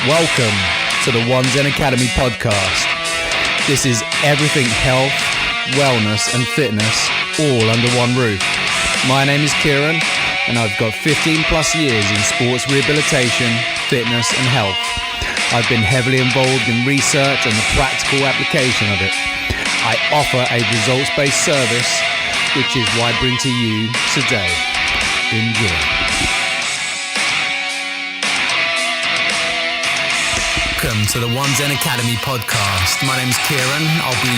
Welcome to the One Zen Academy podcast. This is everything health, wellness and fitness all under one roof. My name is Kieran and I've got 15 plus years in sports rehabilitation, fitness and health. I've been heavily involved in research and the practical application of it. I offer a results-based service, which is what I bring to you today. Enjoy. Welcome to the One Zen Academy podcast. My name's Kieran. I'll be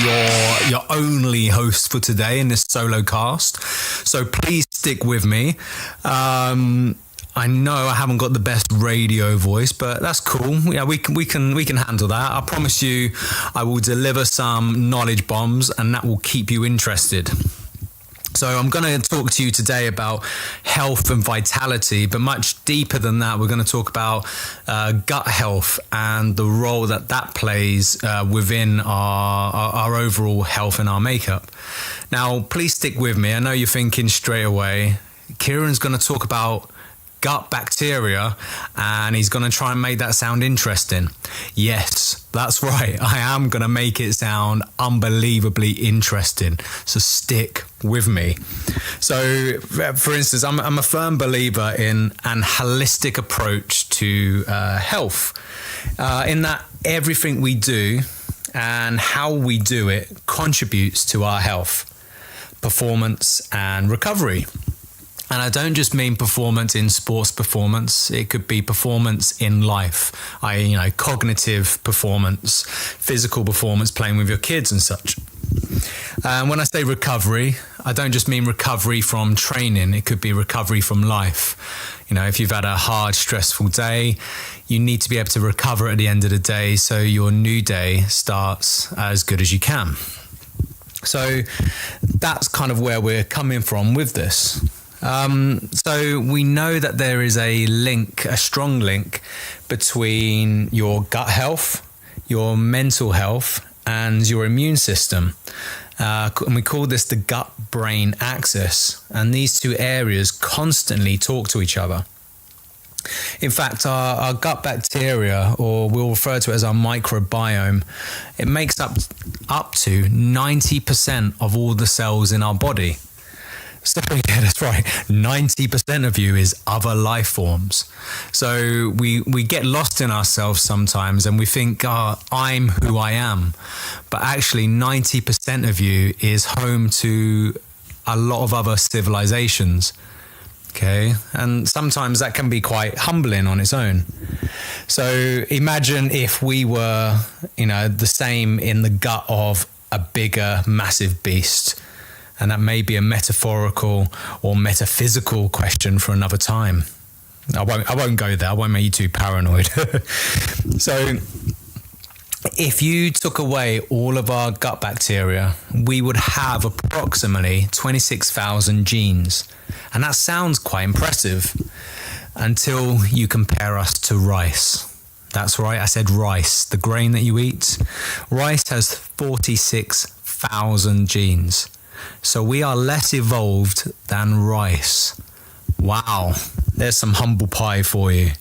your only host for today in this solo cast. So please stick with me. I know I haven't got the best radio voice, but that's cool. Yeah, we can handle that. I promise you, I will deliver some knowledge bombs, and that will keep you interested. So I'm going to talk to you today about health and vitality, but much deeper than that, we're going to talk about gut health and the role that plays within our overall health and our makeup. Now, please stick with me. I know you're thinking straight away, Kieran's going to talk about gut bacteria and he's going to try and make that sound interesting. Yes, that's right. I am going to make it sound unbelievably interesting. So stick with me. So for instance, I'm a firm believer in an holistic approach to health, in that everything we do and how we do it contributes to our health, performance and recovery. And I don't just mean performance in sports performance. It could be performance in life, cognitive performance, physical performance, playing with your kids and such. And when I say recovery, I don't just mean recovery from training. It could be recovery from life. You know, if you've had a hard, stressful day, you need to be able to recover at the end of the day so your new day starts as good as you can. So that's kind of where we're coming from with this. So we know that there is a strong link between your gut health, your mental health, and your immune system. And we call this the gut-brain axis. And these two areas constantly talk to each other. In fact, our gut bacteria, or we'll refer to it as our microbiome, it makes up to 90% of all the cells in our body. So yeah, that's right. 90% of you is other life forms. So we get lost in ourselves sometimes and we think, I'm who I am. But actually 90% of you is home to a lot of other civilizations. Okay. And sometimes that can be quite humbling on its own. So imagine if we were, the same in the gut of a bigger, massive beast. And that may be a metaphorical or metaphysical question for another time. I won't go there. I won't make you too paranoid. So if you took away all of our gut bacteria, we would have approximately 26,000 genes. And that sounds quite impressive until you compare us to rice. That's right. I said rice, the grain that you eat. Rice has 46,000 genes. So we are less evolved than rice. Wow, there's some humble pie for you.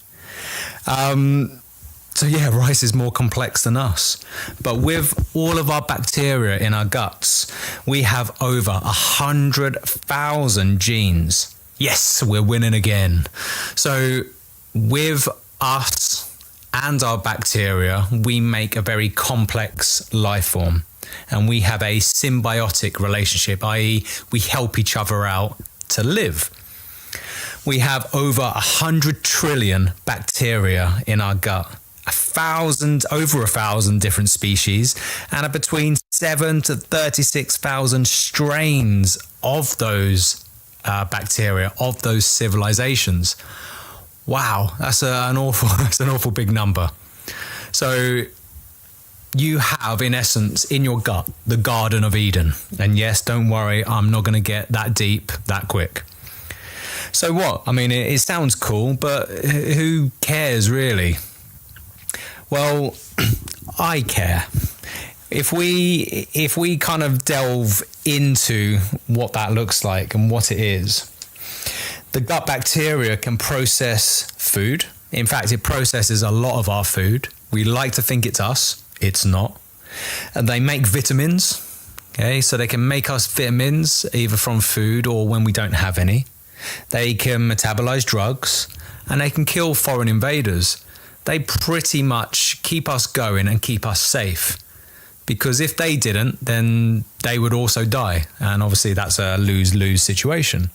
So yeah, rice is more complex than us. But with all of our bacteria in our guts, we have over 100,000 genes. Yes, we're winning again. So with us and our bacteria, we make a very complex life form. And we have a symbiotic relationship, i.e. we help each other out to live. We have over 100 trillion bacteria in our gut, over 1,000 different species, and between 7 to 36,000 strains of those bacteria, of those civilizations. Wow, that's an awful big number. So you have, in essence, in your gut, the Garden of Eden. And yes, don't worry, I'm not going to get that deep that quick. So what? I mean, it sounds cool, but who cares really? Well, I care. If we kind of delve into what that looks like and what it is, the gut bacteria can process food, In fact, it processes a lot of our food. We like to think it's us. It's not. And they make vitamins. Okay, so they can make us vitamins either from food or when we don't have any. They can metabolize drugs and they can kill foreign invaders. They pretty much keep us going and keep us safe. Because if they didn't, then they would also die. And obviously that's a lose-lose situation.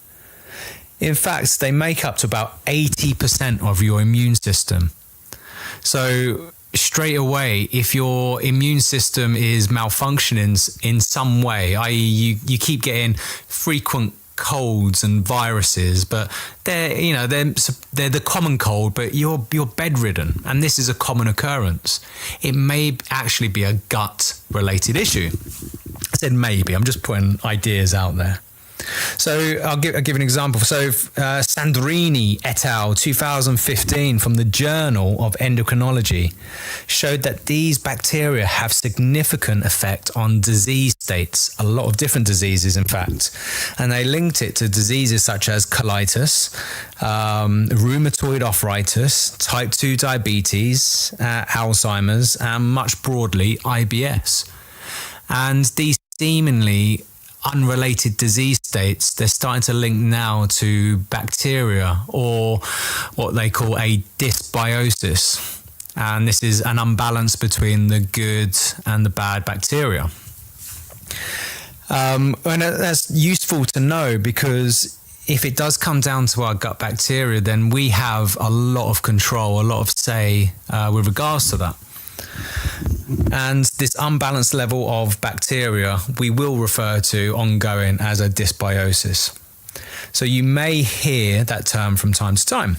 In fact, they make up to about 80% of your immune system. So straight away, if your immune system is malfunctioning in some way, i.e. you keep getting frequent colds and viruses, but they're the common cold, but you're bedridden, and this is a common occurrence. It may actually be a gut related issue. I said maybe, I'm just putting ideas out there. So I'll give an example. So Sandrini et al. 2015 from the Journal of Endocrinology showed that these bacteria have significant effect on disease states, a lot of different diseases in fact, and they linked it to diseases such as colitis, rheumatoid arthritis, type 2 diabetes, Alzheimer's, and much broadly IBS. And these seemingly unrelated disease states, they're starting to link now to bacteria, or what they call a dysbiosis. And this is an imbalance between the good and the bad bacteria. And that's useful to know, because if it does come down to our gut bacteria, then we have a lot of control, a lot of say with regards to that. And this unbalanced level of bacteria we will refer to ongoing as a dysbiosis. So you may hear that term from time to time.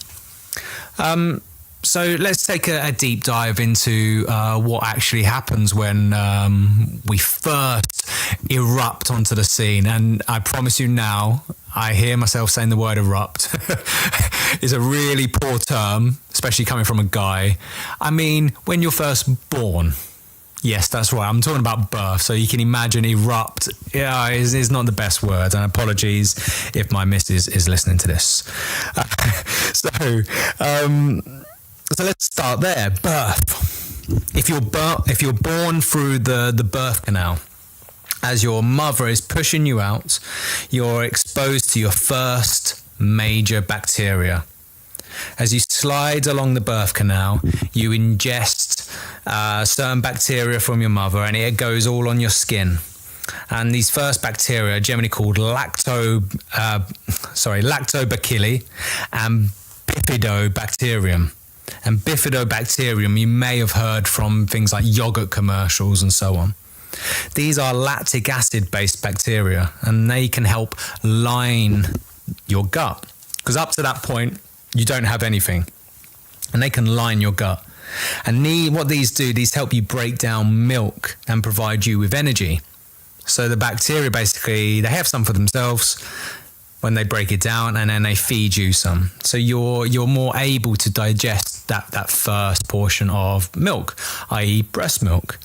So let's take a deep dive into what actually happens when we first erupt onto the scene. And I promise you now, I hear myself saying the word erupt. It's a really poor term, especially coming from a guy. I mean, when you're first born. Yes, that's right. I'm talking about birth. So you can imagine erupt. Yeah, is not the best word. And apologies if my missus is listening to this. So let's start there. Birth. If you're born through the birth canal, as your mother is pushing you out, you're exposed to your first major bacteria. As you slide along the birth canal, you ingest certain bacteria from your mother, and it goes all on your skin. And these first bacteria are generally called lactobacilli and bifidobacterium. And bifidobacterium you may have heard from things like yogurt commercials and so on. These are lactic acid based bacteria, and they can help line your gut, because up to that point you don't have anything, and they can line your gut. And what these do, these help you break down milk and provide you with energy. So the bacteria basically, they have some for themselves when they break it down, and then they feed you some. So you're more able to digest that first portion of milk, i.e. breast milk.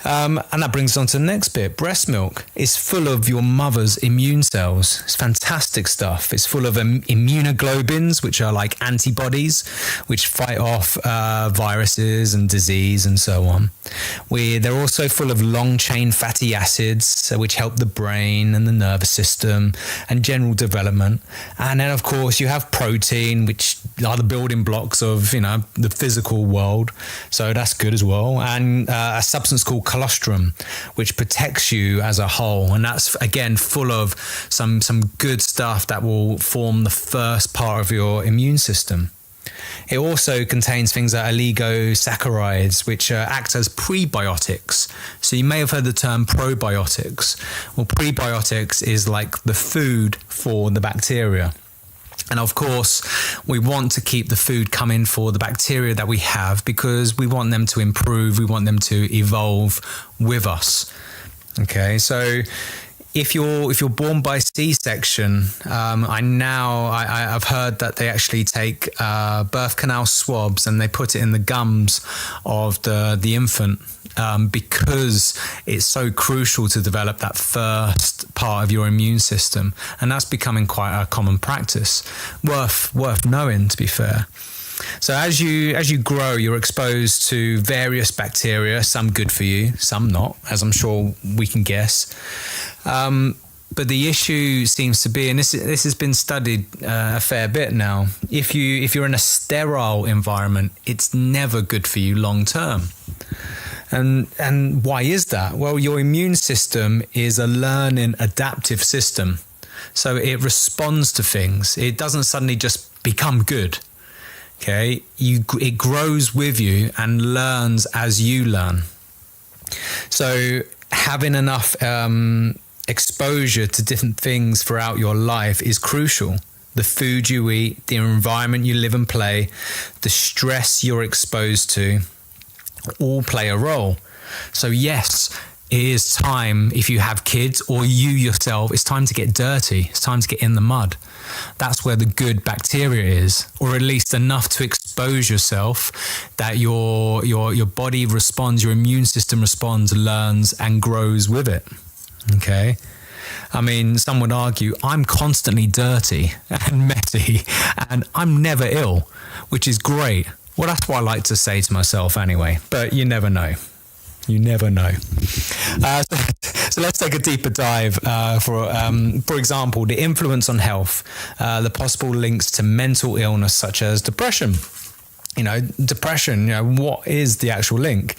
And that brings us on to the next bit. Breast milk is full of your mother's immune cells. It's fantastic stuff. It's full of immunoglobulins, which are like antibodies, which fight off viruses and disease and so on. They're also full of long-chain fatty acids, which help the brain and the nervous system and general development. And then, of course, you have protein, which are the building blocks of, the physical world. So that's good as well. And a substance called colostrum, which protects you as a whole, and that's again full of some good stuff that will form the first part of your immune system. It also contains things like oligosaccharides, which act as prebiotics. So you may have heard the term probiotics. Well, prebiotics is like the food for the bacteria. And of course, we want to keep the food coming for the bacteria that we have, because we want them to improve, we want them to evolve with us. Okay, so if you're born by C-section, I've heard that they actually take birth canal swabs and they put it in the gums of the infant, because it's so crucial to develop that first part of your immune system, and that's becoming quite a common practice. Worth knowing, to be fair. So as you grow, you're exposed to various bacteria, some good for you, some not, as I'm sure we can guess. But the issue seems to be, and this has been studied a fair bit now, if you're in a sterile environment, it's never good for you long term. And why is that? Well, your immune system is a learning adaptive system. So it responds to things. It doesn't suddenly just become good. Okay, it grows with you and learns as you learn. So having enough exposure to different things throughout your life is crucial. The food you eat, the environment you live and play, the stress you're exposed to, all play a role. So yes, it is time, if you have kids or you yourself, it's time to get dirty. It's time to get in the mud. That's where the good bacteria is, or at least enough to expose yourself that your body responds, your immune system responds, learns and grows with it. Okay. I mean, some would argue I'm constantly dirty and messy and I'm never ill, which is great. Well, that's what I like to say to myself anyway, but you never know. You never know. So let's take a deeper dive for example, the influence on health, the possible links to mental illness such as depression. Depression, what is the actual link?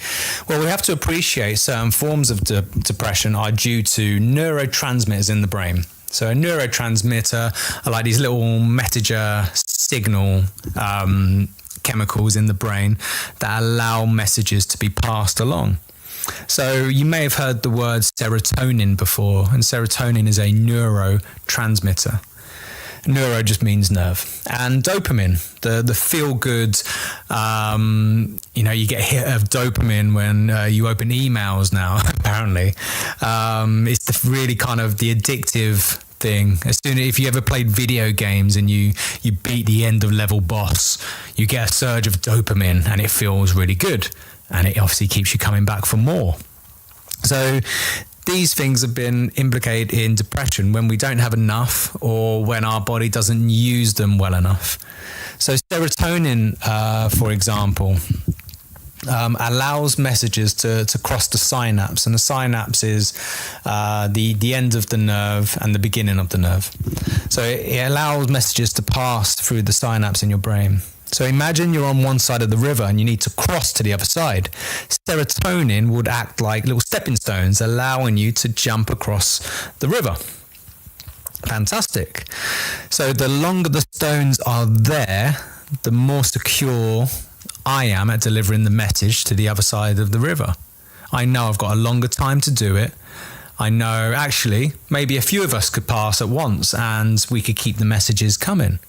Well, we have to appreciate certain forms of depression are due to neurotransmitters in the brain. So a neurotransmitter are like these little messenger signal chemicals in the brain that allow messages to be passed along. So you may have heard the word serotonin before, and serotonin is a neurotransmitter. Neuro just means nerve. And dopamine, the feel-good, you get a hit of dopamine when you open emails now, apparently. It's really kind of the addictive thing. If you ever played video games and you beat the end of level boss, you get a surge of dopamine and it feels really good. And it obviously keeps you coming back for more. So these things have been implicated in depression when we don't have enough or when our body doesn't use them well enough. So serotonin, for example, allows messages to cross the synapse. And the synapse is the end of the nerve and the beginning of the nerve. So it allows messages to pass through the synapse in your brain. So imagine you're on one side of the river and you need to cross to the other side. Serotonin would act like little stepping stones, allowing you to jump across the river. Fantastic. So the longer the stones are there, the more secure I am at delivering the message to the other side of the river. I know I've got a longer time to do it. I know actually maybe a few of us could pass at once and we could keep the messages coming.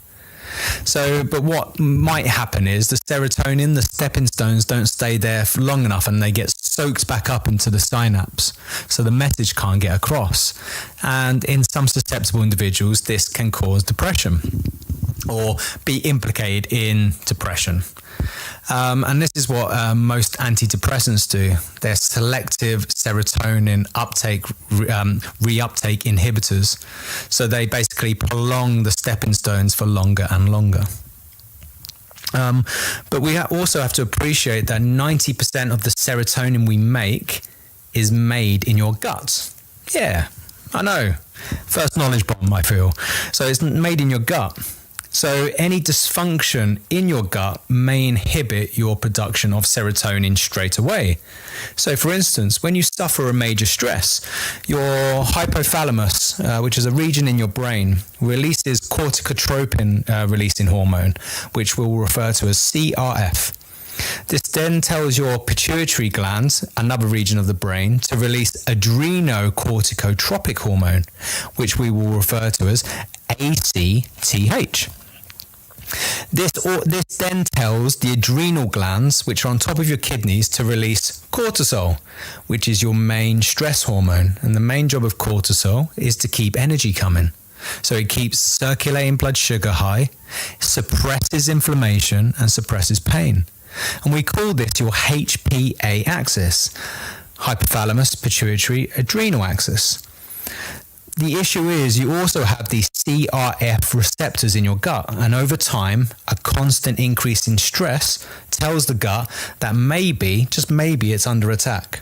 So, but what might happen is the serotonin, the stepping stones don't stay there for long enough and they get soaked back up into the synapse. So the message can't get across. And in some susceptible individuals, this can cause depression or be implicated in depression. And this is what most antidepressants do. They're selective serotonin reuptake inhibitors. So they basically prolong the stepping stones for longer and longer. But we also have to appreciate that 90% of the serotonin we make is made in your gut. Yeah, I know. First knowledge bomb, I feel. So it's made in your gut. So any dysfunction in your gut may inhibit your production of serotonin straight away. So for instance, when you suffer a major stress, your hypothalamus, which is a region in your brain, releases corticotropin releasing hormone, which we'll refer to as CRF. This then tells your pituitary glands, another region of the brain, to release adrenocorticotropic hormone, which we will refer to as ACTH. This then tells the adrenal glands, which are on top of your kidneys, to release cortisol, which is your main stress hormone. And the main job of cortisol is to keep energy coming. So it keeps circulating blood sugar high, suppresses inflammation, and suppresses pain. And we call this your HPA axis, hypothalamus, pituitary, adrenal axis. the issue is you also have these CRF receptors in your gut, and over time, a constant increase in stress tells the gut that maybe, just maybe, it's under attack.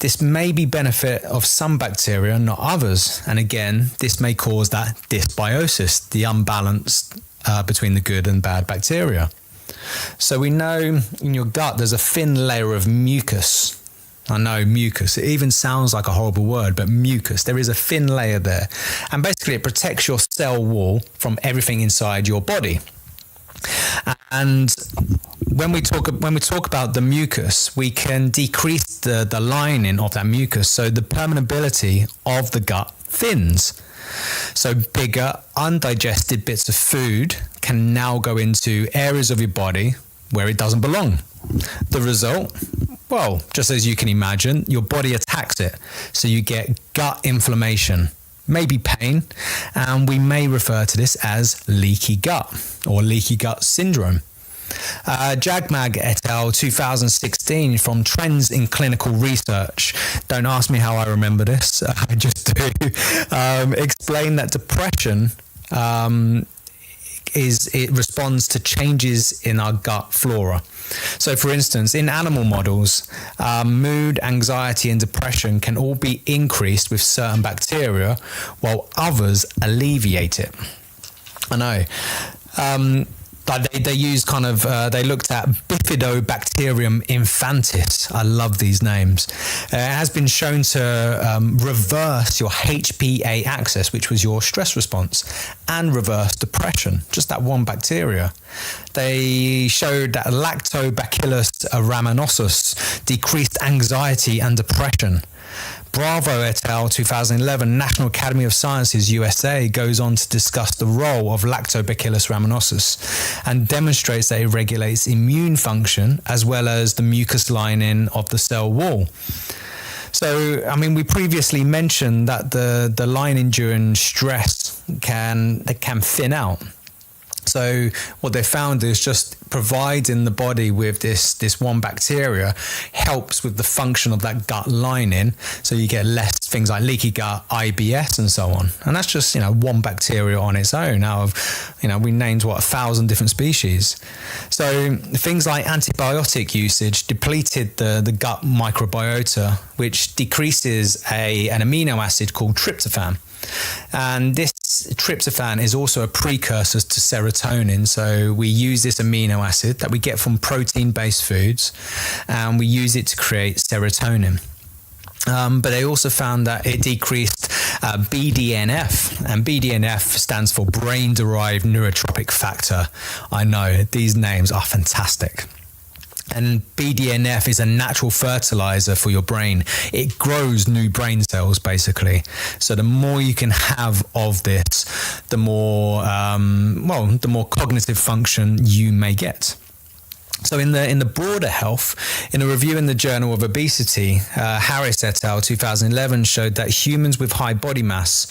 This may be benefit of some bacteria, not others, and again, this may cause that dysbiosis, the unbalance between the good and bad bacteria. So we know in your gut there's a thin layer of mucus. I know, mucus. It even sounds like a horrible word, but mucus. There is a thin layer there. And basically it protects your cell wall from everything inside your body. And when we talk about the mucus, we can decrease the lining of that mucus. So the permeability of the gut thins. So bigger, undigested bits of food can now go into areas of your body where it doesn't belong. The result? Well, just as you can imagine, your body attacks it. So you get gut inflammation, maybe pain, and we may refer to this as leaky gut or leaky gut syndrome. Jagmag et al. 2016 from Trends in Clinical Research. Don't ask me how I remember this. I just do. Explain that depression it responds to changes in our gut flora. So for instance, in animal models, mood, anxiety and depression can all be increased with certain bacteria while others alleviate it. I know. They used they looked at Bifidobacterium infantis. I love these names. It has been shown to reverse your HPA axis, which was your stress response, and reverse depression, just that one bacteria. They showed that Lactobacillus rhamnosus decreased anxiety and depression. Bravo et al. 2011, National Academy of Sciences, USA, goes on to discuss the role of Lactobacillus rhamnosus and demonstrates that it regulates immune function as well as the mucus lining of the cell wall. So, I mean, we previously mentioned that the lining during stress can thin out. So what they found is just providing the body with this one bacteria helps with the function of that gut lining. So you get less things like leaky gut, IBS and so on. And that's just, one bacteria on its own out of, we named 1,000 different species. So things like antibiotic usage depleted the gut microbiota, which decreases an amino acid called tryptophan. And this tryptophan is also a precursor to serotonin. So we use this amino acid that we get from protein-based foods, and we use it to create serotonin. But they also found that it decreased BDNF, and BDNF stands for brain-derived neurotrophic factor. I know, these names are fantastic. And BDNF is a natural fertilizer for your brain. It grows new brain cells, basically. So the more you can have of this, the more cognitive function you may get. So in the broader health, in a review in the Journal of Obesity, Harris et al. 2011 showed that humans with high body mass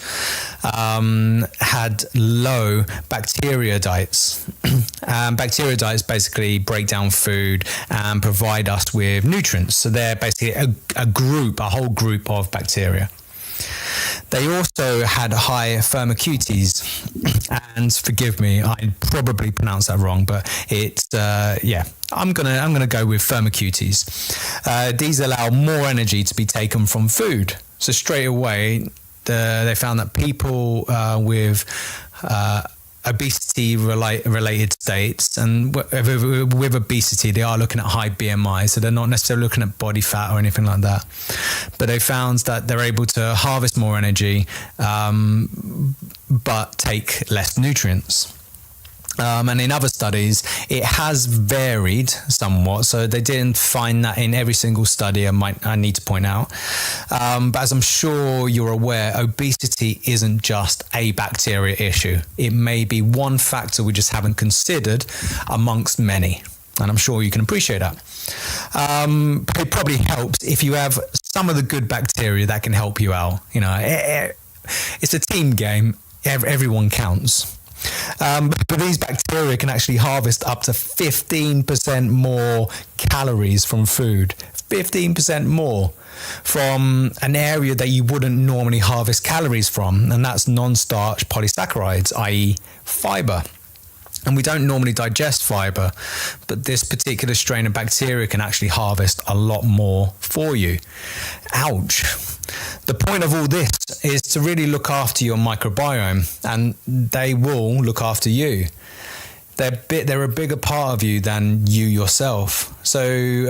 had low bacteroidetes. Bacteroidetes basically break down food and provide us with nutrients. So they're basically a whole group of bacteria. They also had high firmicutes, and forgive me, I probably pronounced that wrong, but it's I'm gonna go with firmicutes. These allow more energy to be taken from food. So straight away, they found that people with obesity related states, and with obesity they are looking at high BMI, so they're not necessarily looking at body fat or anything like that, but they found that they're able to harvest more energy but take less nutrients. And in other studies, it has varied somewhat. So they didn't find that in every single study, I need to point out. But as I'm sure you're aware, obesity isn't just a bacteria issue. It may be one factor we just haven't considered amongst many. And I'm sure you can appreciate that. It probably helps if you have some of the good bacteria that can help you out. It's a team game. Everyone counts. But these bacteria can actually harvest up to 15% more calories from food. 15% more from an area that you wouldn't normally harvest calories from, and that's non-starch polysaccharides, i.e. fiber. And we don't normally digest fiber, but this particular strain of bacteria can actually harvest a lot more for you. Ouch. The point of all this is to really look after your microbiome, and they will look after you. They're a bigger part of you than you yourself. So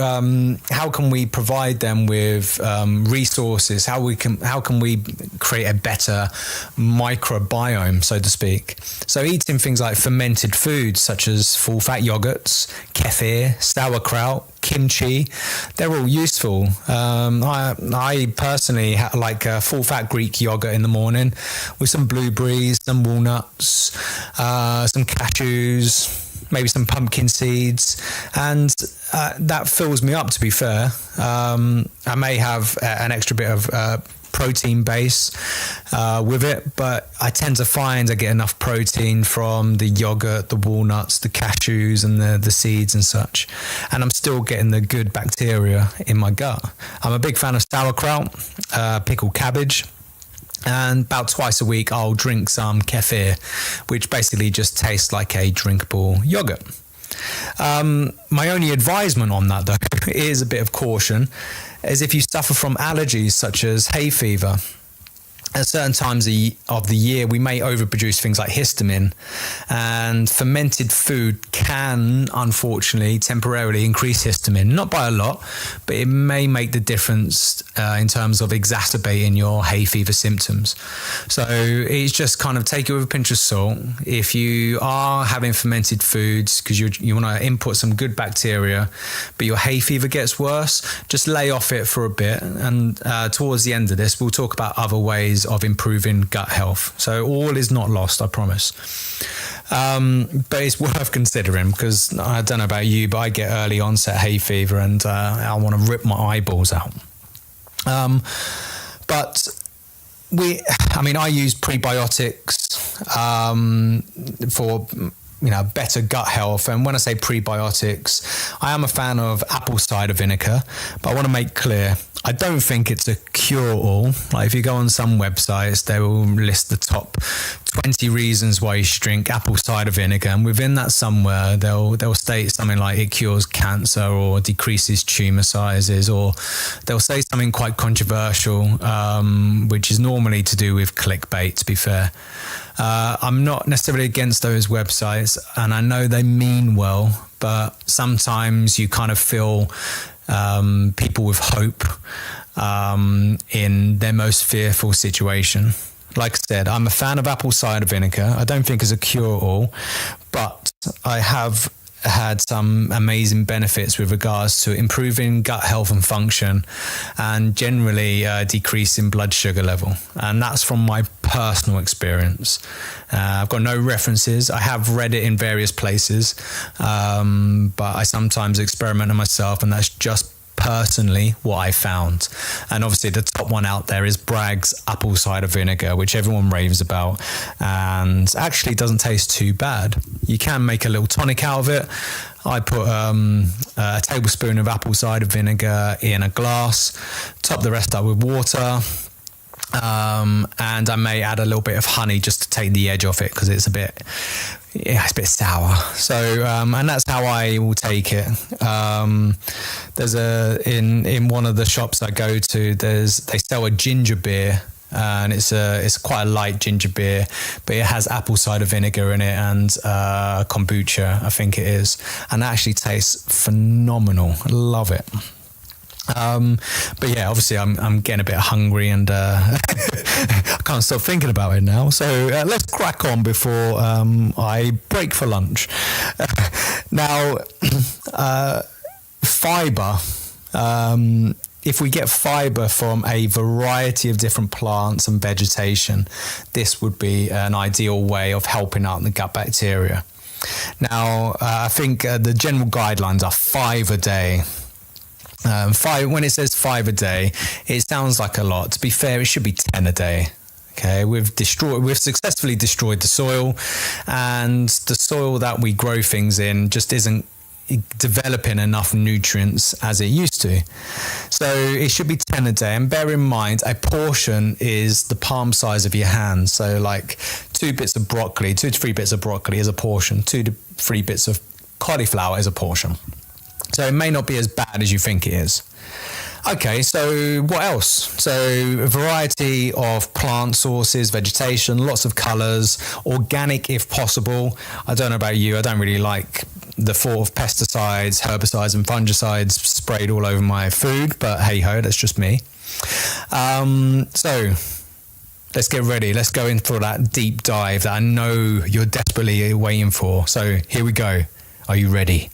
how can we provide them with resources? How can we create a better microbiome, so to speak? So eating things like fermented foods such as full fat yogurts, kefir, sauerkraut, kimchi, they're all useful. I personally like full fat Greek yogurt in the morning with some blueberries, some walnuts, some cashews, maybe some pumpkin seeds, and that fills me up, to be fair. I may have an extra bit of protein base with it, but I tend to find I get enough protein from the yogurt, the walnuts, the cashews, and the seeds and such, and I'm still getting the good bacteria in my gut. I'm a big fan of sauerkraut, pickled cabbage, and about twice a week I'll drink some kefir, which basically just tastes like a drinkable yogurt. My only advisement on that, though, is a bit of caution, is if you suffer from allergies such as hay fever. At certain times of the year, we may overproduce things like histamine, and fermented food can, unfortunately, temporarily increase histamine. Not by a lot, but it may make the difference in terms of exacerbating your hay fever symptoms. So it's just kind of take it with a pinch of salt. If you are having fermented foods because you want to input some good bacteria, but your hay fever gets worse, just lay off it for a bit. And towards the end of this, we'll talk about other ways of improving gut health. So all is not lost, I promise. But it's worth considering, because I don't know about you, but I get early onset hay fever and I want to rip my eyeballs out. But I use prebiotics for better gut health. And when I say prebiotics, I am a fan of apple cider vinegar, but I want to make clear, I don't think it's a cure-all. Like if you go on some websites, they will list the top 20 reasons why you should drink apple cider vinegar, and within that somewhere they'll state something like it cures cancer or decreases tumor sizes, or they'll say something quite controversial, which is normally to do with clickbait, to be fair. I'm not necessarily against those websites, and I know they mean well, but sometimes you kind of feel people with hope in their most fearful situation. Like I said, I'm a fan of apple cider vinegar. I don't think it's a cure-all, but I have had some amazing benefits with regards to improving gut health and function, and generally decreasing blood sugar level. And that's from my personal experience. I've got no references. I have read it in various places, but I sometimes experiment on myself, and that's just personally what I found. And obviously the top one out there is Bragg's apple cider vinegar, which everyone raves about, and actually doesn't taste too bad. You can make a little tonic out of it. I put a tablespoon of apple cider vinegar in a glass, top the rest up with water, and I may add a little bit of honey just to take the edge off it, because it's a bit sour. So and that's how I will take it. There's in one of the shops I go to, they sell a ginger beer, and it's quite a light ginger beer, but it has apple cider vinegar in it and kombucha, I think it is, and it actually tastes phenomenal. I love it. But yeah, obviously I'm getting a bit hungry, and I can't stop thinking about it now. So let's crack on before I break for lunch. Now, fiber. If we get fiber from a variety of different plants and vegetation, this would be an ideal way of helping out the gut bacteria. Now, I think the general guidelines are 5 a day. When it says 5 a day, it sounds like a lot. To be fair, it should be 10 a day. Okay, we've successfully destroyed the soil, and the soil that we grow things in just isn't developing enough nutrients as it used to. So it should be 10 a day. And bear in mind, a portion is the palm size of your hand. So like 2 to 3 bits of broccoli is a portion. 2 to 3 bits of cauliflower is a portion. So it may not be as bad as you think it is. Okay, so what else? So a variety of plant sources, vegetation, lots of colours, organic if possible. I don't know about you, I don't really like the thought of pesticides, herbicides and fungicides sprayed all over my food, but hey ho, that's just me. So let's get ready. Let's go in for that deep dive that I know you're desperately waiting for. So here we go. Are you ready?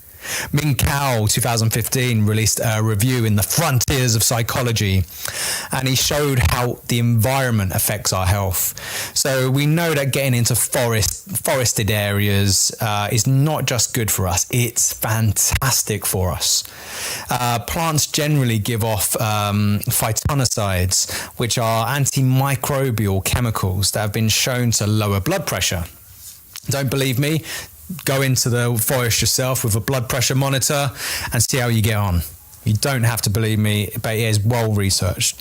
Min Kao 2015 released a review in the Frontiers of Psychology, and he showed how the environment affects our health. So we know that getting into forested areas is not just good for us, it's fantastic for us. Plants generally give off phytonicides, which are antimicrobial chemicals that have been shown to lower blood pressure. Don't believe me? Go into the forest yourself with a blood pressure monitor and see how you get on. You don't have to believe me, but it is well researched.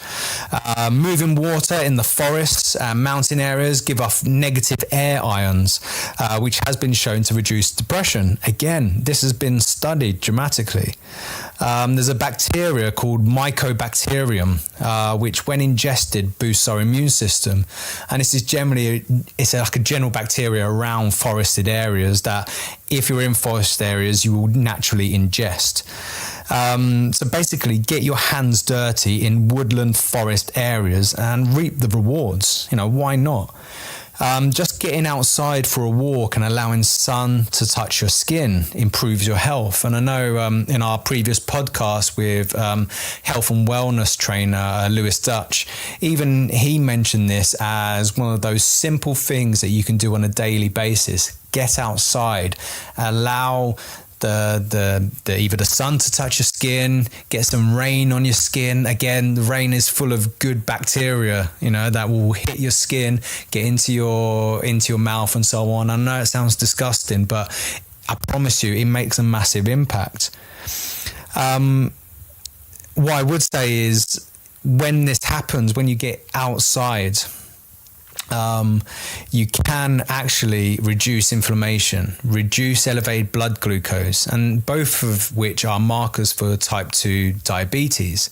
Moving water in the forests and mountain areas give off negative air ions, which has been shown to reduce depression. Again, this has been studied dramatically. There's a bacteria called Mycobacterium, which when ingested boosts our immune system. And this is generally, it's like a general bacteria around forested areas that if you're in forest areas, you will naturally ingest. So basically get your hands dirty in woodland forest areas and reap the rewards. You know, why not? Just getting outside for a walk and allowing sun to touch your skin improves your health. And I know in our previous podcast with health and wellness trainer Lewis Dutch, even he mentioned this as one of those simple things that you can do on a daily basis. Get outside, allow either the sun to touch your skin, get some rain on your skin. Again, the rain is full of good bacteria, you know, that will hit your skin, get into your mouth and so on. I know it sounds disgusting, but I promise you it makes a massive impact. What I would say is when this happens, when you get outside, you can actually reduce inflammation, reduce elevated blood glucose, and both of which are markers for type 2 diabetes.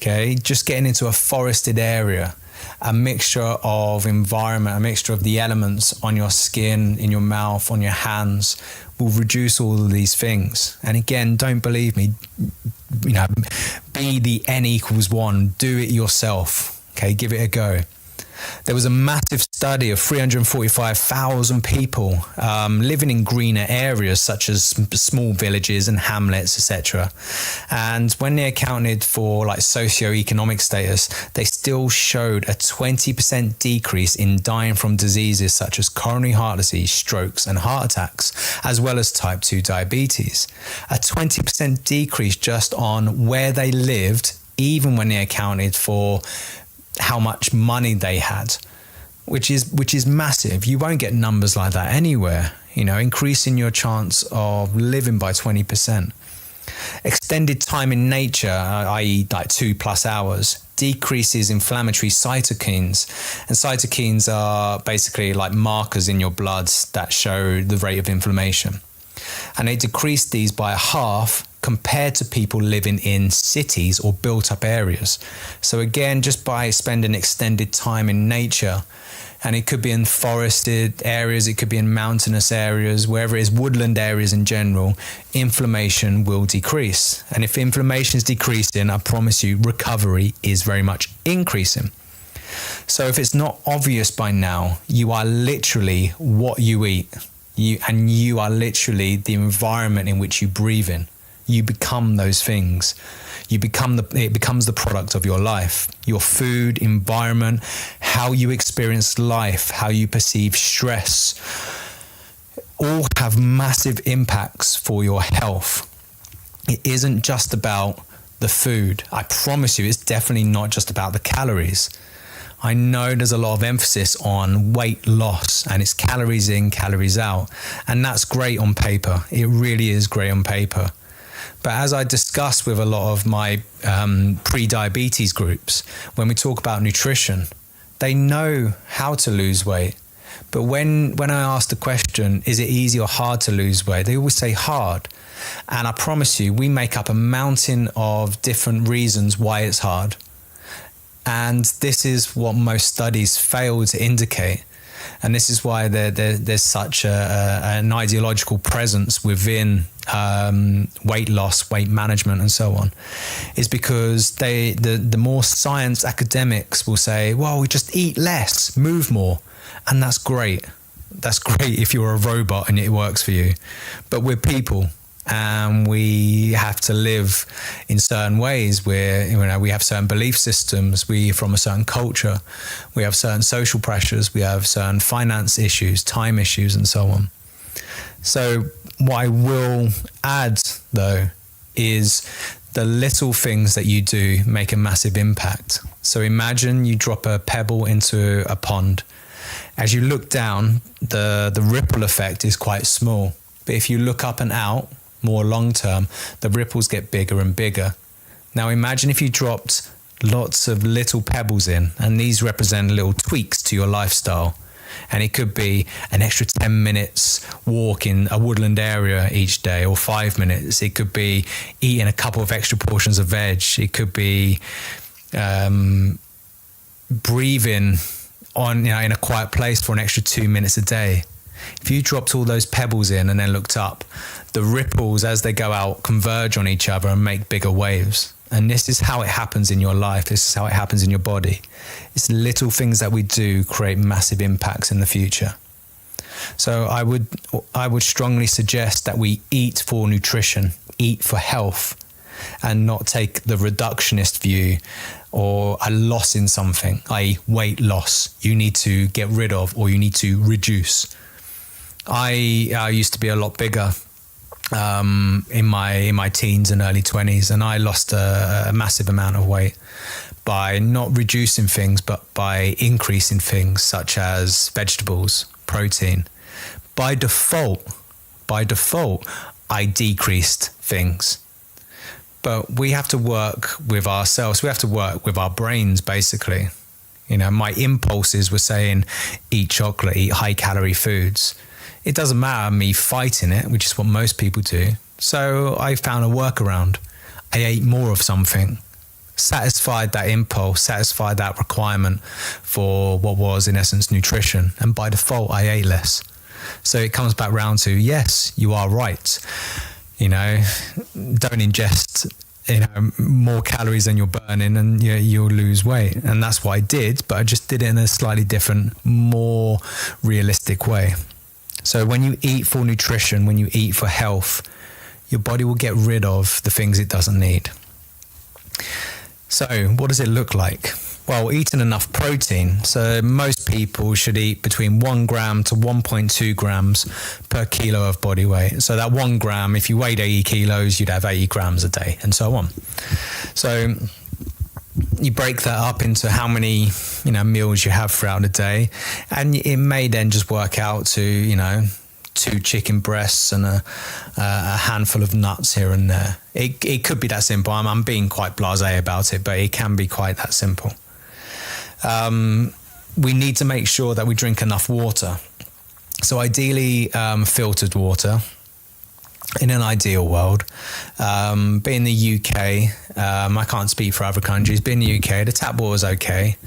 Okay, just getting into a forested area, a mixture of environment, a mixture of the elements on your skin, in your mouth, on your hands, will reduce all of these things. And again, don't believe me, you know, be the N=1, do it yourself. Okay, give it a go. There was a massive study of 345,000 people living in greener areas such as small villages and hamlets, etc. And when they accounted for like socioeconomic status, they still showed a 20% decrease in dying from diseases such as coronary heart disease, strokes and heart attacks, as well as type 2 diabetes. A 20% decrease just on where they lived, even when they accounted for how much money they had, which is massive. You won't get numbers like that anywhere, you know, increasing your chance of living by 20%. Extended time in nature, i.e. like 2+ hours, decreases inflammatory cytokines. And cytokines are basically like markers in your blood that show the rate of inflammation. And they decrease these by half compared to people living in cities or built up areas. So again, just by spending extended time in nature, and it could be in forested areas, it could be in mountainous areas, wherever it is, woodland areas in general, inflammation will decrease. And if inflammation is decreasing, I promise you, recovery is very much increasing. So if it's not obvious by now, you are literally what you eat. You are literally the environment in which you breathe in. You become those things. It becomes the product of your life, your food, environment, how you experience life, how you perceive stress, all have massive impacts for your health. It isn't just about the food. I promise you, it's definitely not just about the calories. I know there's a lot of emphasis on weight loss and it's calories in, calories out. And that's great on paper. It really is great on paper. But as I discussed with a lot of my pre-diabetes groups, when we talk about nutrition, they know how to lose weight. But when I ask the question, is it easy or hard to lose weight? They always say hard. And I promise you, we make up a mountain of different reasons why it's hard. And this is what most studies fail to indicate. And this is why there's such an ideological presence within weight loss, weight management, and so on, is because the more science academics will say, well, we just eat less, move more. And that's great. That's great if you're a robot and it works for you. But we're people. And we have to live in certain ways where, we have certain belief systems, we from a certain culture, we have certain social pressures, we have certain finance issues, time issues, and so on. So what I will add, though, is the little things that you do make a massive impact. So imagine you drop a pebble into a pond. As you look down, the ripple effect is quite small. But if you look up and out, more long term, the ripples get bigger and bigger. Now imagine if you dropped lots of little pebbles in, and these represent little tweaks to your lifestyle. And it could be an extra 10 minutes walk in a woodland area each day, or 5 minutes. It could be eating a couple of extra portions of veg. It could be breathing on, in a quiet place for an extra 2 minutes a day. If you dropped all those pebbles in and then looked up, the ripples as they go out converge on each other and make bigger waves. And this is how it happens in your life. This is how it happens in your body. It's little things that we do create massive impacts in the future. So I would strongly suggest that we eat for nutrition, eat for health, and not take the reductionist view or a loss in something, i.e. weight loss. You need to get rid of, or you need to reduce. I used to be a lot bigger in my teens and early 20s, and I lost a massive amount of weight by not reducing things, but by increasing things such as vegetables, protein. By default, I decreased things. But we have to work with ourselves. We have to work with our brains, basically. My impulses were saying, eat chocolate, eat high calorie foods. It doesn't matter me fighting it, which is what most people do. So I found a workaround. I ate more of something, satisfied that impulse, satisfied that requirement for what was in essence nutrition. And by default, I ate less. So it comes back round to, yes, you are right. Don't ingest more calories than you're burning, and you'll lose weight. And that's what I did, but I just did it in a slightly different, more realistic way. So when you eat for nutrition, when you eat for health, your body will get rid of the things it doesn't need. So what does it look like? Well, eating enough protein. So most people should eat between 1 gram to 1.2 grams per kilo of body weight. So that 1 gram, if you weighed 80 kilos, you'd have 80 grams a day, and so on. So you break that up into how many meals you have throughout the day, and it may then just work out to 2 chicken breasts and a handful of nuts here and there. It could be that simple. I'm being quite blasé about it, but it can be quite that simple. We need to make sure that we drink enough water. So ideally filtered water. In an ideal world, but in the UK, I can't speak for other countries, but in the UK, the tap water is okay.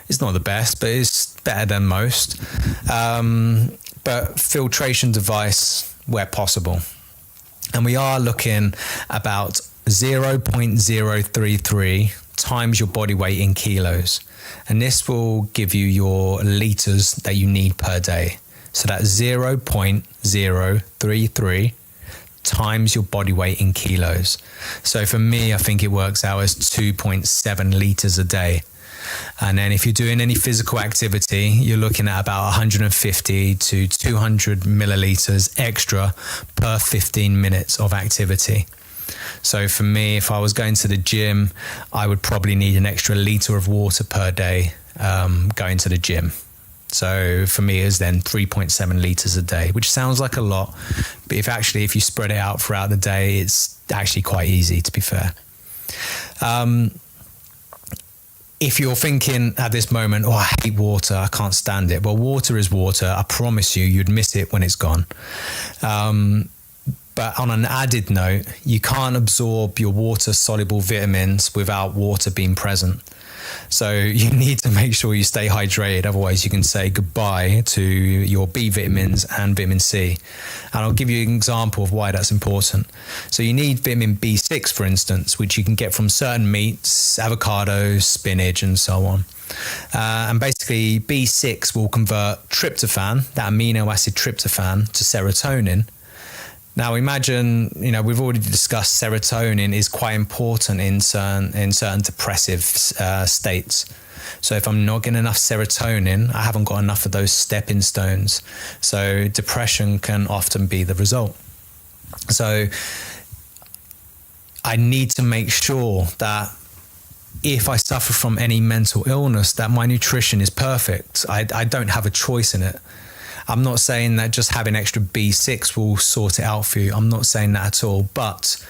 It's not the best, but it's better than most. But filtration device where possible. And we are looking about 0.033 times your body weight in kilos. And this will give you your liters that you need per day. So that's 0.033 times your body weight in kilos. So for me, I think it works out as 2.7 liters a day. And then if you're doing any physical activity, you're looking at about 150 to 200 milliliters extra per 15 minutes of activity. So for me, if I was going to the gym, I would probably need an extra liter of water per day. going to the gym. So for me, it's then 3.7 litres a day, which sounds like a lot. But if you spread it out throughout the day, it's actually quite easy, to be fair. If you're thinking at this moment, oh, I hate water, I can't stand it. Well, water is water. I promise you'd miss it when it's gone. But on an added note, you can't absorb your water-soluble vitamins without water being present. So you need to make sure you stay hydrated. Otherwise, you can say goodbye to your B vitamins and vitamin C. And I'll give you an example of why that's important. So you need vitamin B6, for instance, which you can get from certain meats, avocados, spinach, and so on. And basically, B6 will convert tryptophan, that amino acid tryptophan, to serotonin. Now imagine, we've already discussed serotonin is quite important in certain depressive states. So if I'm not getting enough serotonin, I haven't got enough of those stepping stones. So depression can often be the result. So I need to make sure that if I suffer from any mental illness, that my nutrition is perfect. I don't have a choice in it. I'm not saying that just having extra B6 will sort it out for you. I'm not saying that at all, but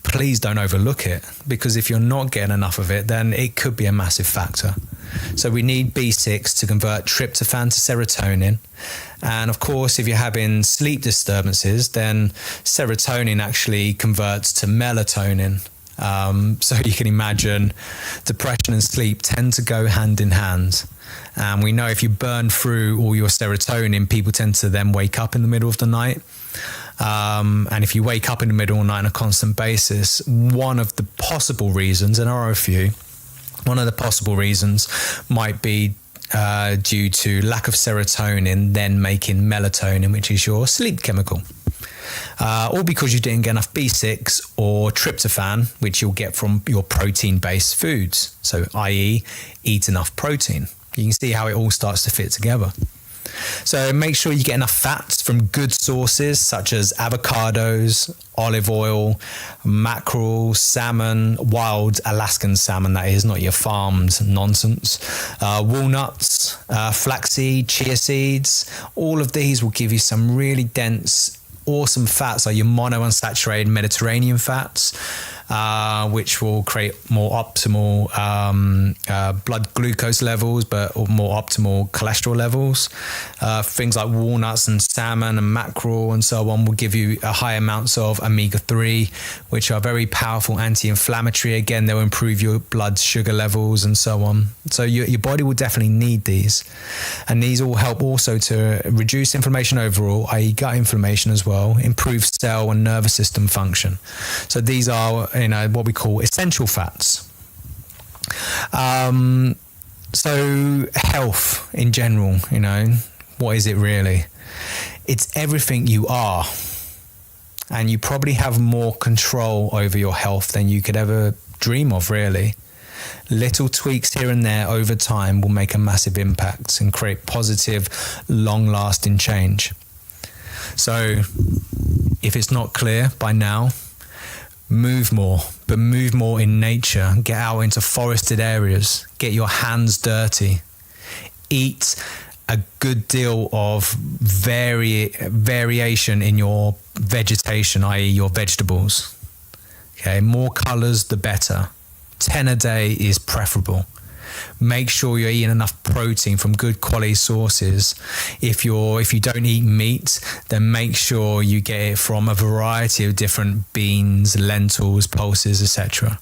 please don't overlook it, because if you're not getting enough of it, then it could be a massive factor. So we need B6 to convert tryptophan to serotonin. And of course, if you're having sleep disturbances, then serotonin actually converts to melatonin. So you can imagine depression and sleep tend to go hand in hand. And we know if you burn through all your serotonin, people tend to then wake up in the middle of the night. And if you wake up in the middle of the night on a constant basis, one of the possible reasons, and there are a few, one of the possible reasons might be due to lack of serotonin, then making melatonin, which is your sleep chemical. Or because you didn't get enough B6 or tryptophan, which you'll get from your protein-based foods. So, i.e., eat enough protein. You can see how it all starts to fit together. So make sure you get enough fats from good sources such as avocados, olive oil, mackerel, salmon, wild Alaskan salmon, that is, not your farmed nonsense, walnuts, flaxseed, chia seeds. All of these will give you some really dense, awesome fats, like your monounsaturated Mediterranean fats, which will create more optimal blood glucose levels, but more optimal cholesterol levels. Things like walnuts and salmon and mackerel and so on will give you a high amounts of omega-3, which are very powerful anti-inflammatory. Again, they'll improve your blood sugar levels and so on. So your body will definitely need these. And these all help also to reduce inflammation overall, i.e. gut inflammation as well, improve cell and nervous system function. So these are what we call essential fats. So health in general, what is it really? It's everything you are. And you probably have more control over your health than you could ever dream of, really. Little tweaks here and there over time will make a massive impact and create positive, long-lasting change. So if it's not clear by now, move more, but move more in nature. Get out into forested areas. Get your hands dirty. Eat a good deal of variation in your vegetation, i.e. your vegetables. Okay, more colors, the better. 10 a day is preferable. Make sure you're eating enough protein from good quality sources. If you don't eat meat, then make sure you get it from a variety of different beans, lentils, pulses, etc.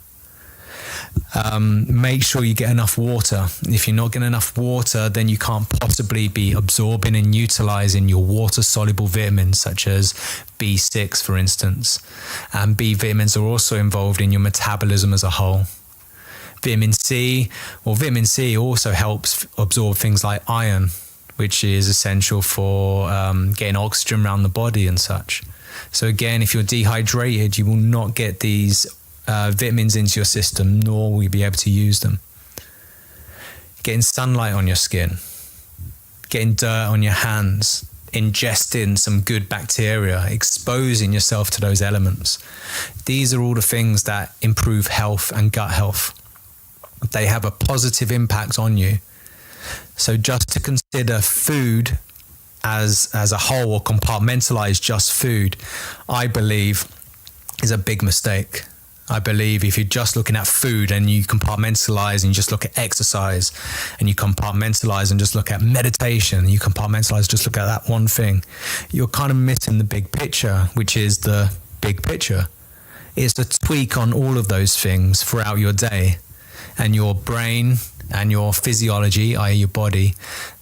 Make sure you get enough water. If you're not getting enough water, then you can't possibly be absorbing and utilizing your water-soluble vitamins, such as B6, for instance. And B vitamins are also involved in your metabolism as a whole. Vitamin C also helps absorb things like iron, which is essential for getting oxygen around the body and such. So again, if you're dehydrated, you will not get these vitamins into your system, nor will you be able to use them. Getting sunlight on your skin, getting dirt on your hands, ingesting some good bacteria, exposing yourself to those elements. These are all the things that improve health and gut health. They have a positive impact on you. So just to consider food as a whole, or compartmentalize just food, I believe is a big mistake. I believe if you're just looking at food and you compartmentalize and you just look at exercise and you compartmentalize and just look at meditation, you compartmentalize, just look at that one thing, you're kind of missing the big picture, which is the big picture. It's the tweak on all of those things throughout your day, and your brain and your physiology, i.e. your body,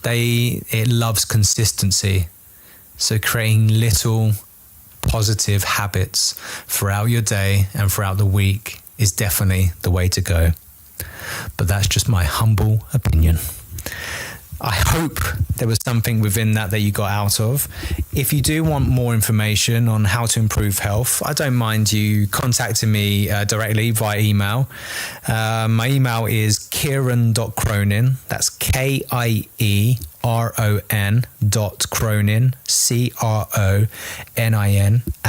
it loves consistency. So creating little positive habits throughout your day and throughout the week is definitely the way to go. But that's just my humble opinion. I hope there was something within that you got out of. If you do want more information on how to improve health, I don't mind you contacting me directly via email. My email is kieran.cronin. That's KIERON.cronin, CRONIN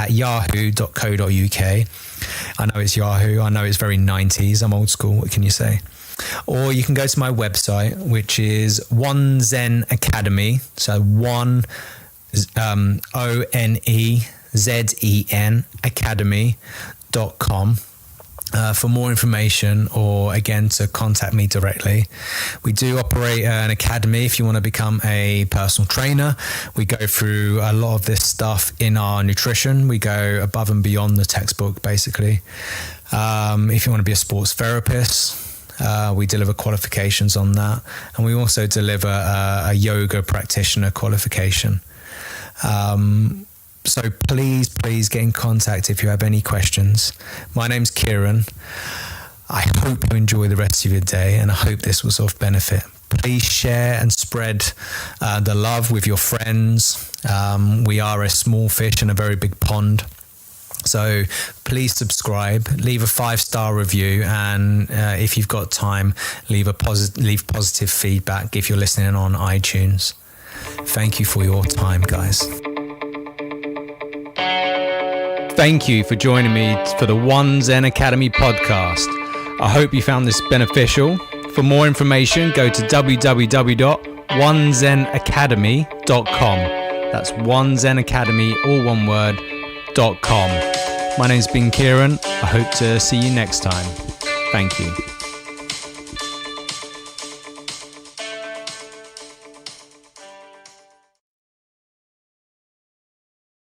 @yahoo.co.uk. I know it's Yahoo. I know it's very 90s. I'm old school. What can you say? Or you can go to my website, which is One Zen Academy. So ONEZEN academy.com. For more information, or again to contact me directly. We do operate an academy if you want to become a personal trainer. We go through a lot of this stuff in our nutrition. We go above and beyond the textbook, basically. If you want to be a sports therapist, we deliver qualifications on that, and we also deliver a yoga practitioner qualification. So please get in contact if you have any questions. My name's Kieran. I hope you enjoy the rest of your day, and I hope this was of benefit. Please share and spread the love with your friends. We are a small fish in a very big pond. So please subscribe, leave a 5-star review, and if you've got time, leave positive feedback if you're listening on iTunes. Thank you for your time, guys. Thank you for joining me for the One Zen Academy podcast. I hope you found this beneficial. For more information, go to www.onezenacademy.com. That's onezenacademy, all one word, .com. My name's been Kieran. I hope to see you next time. Thank you.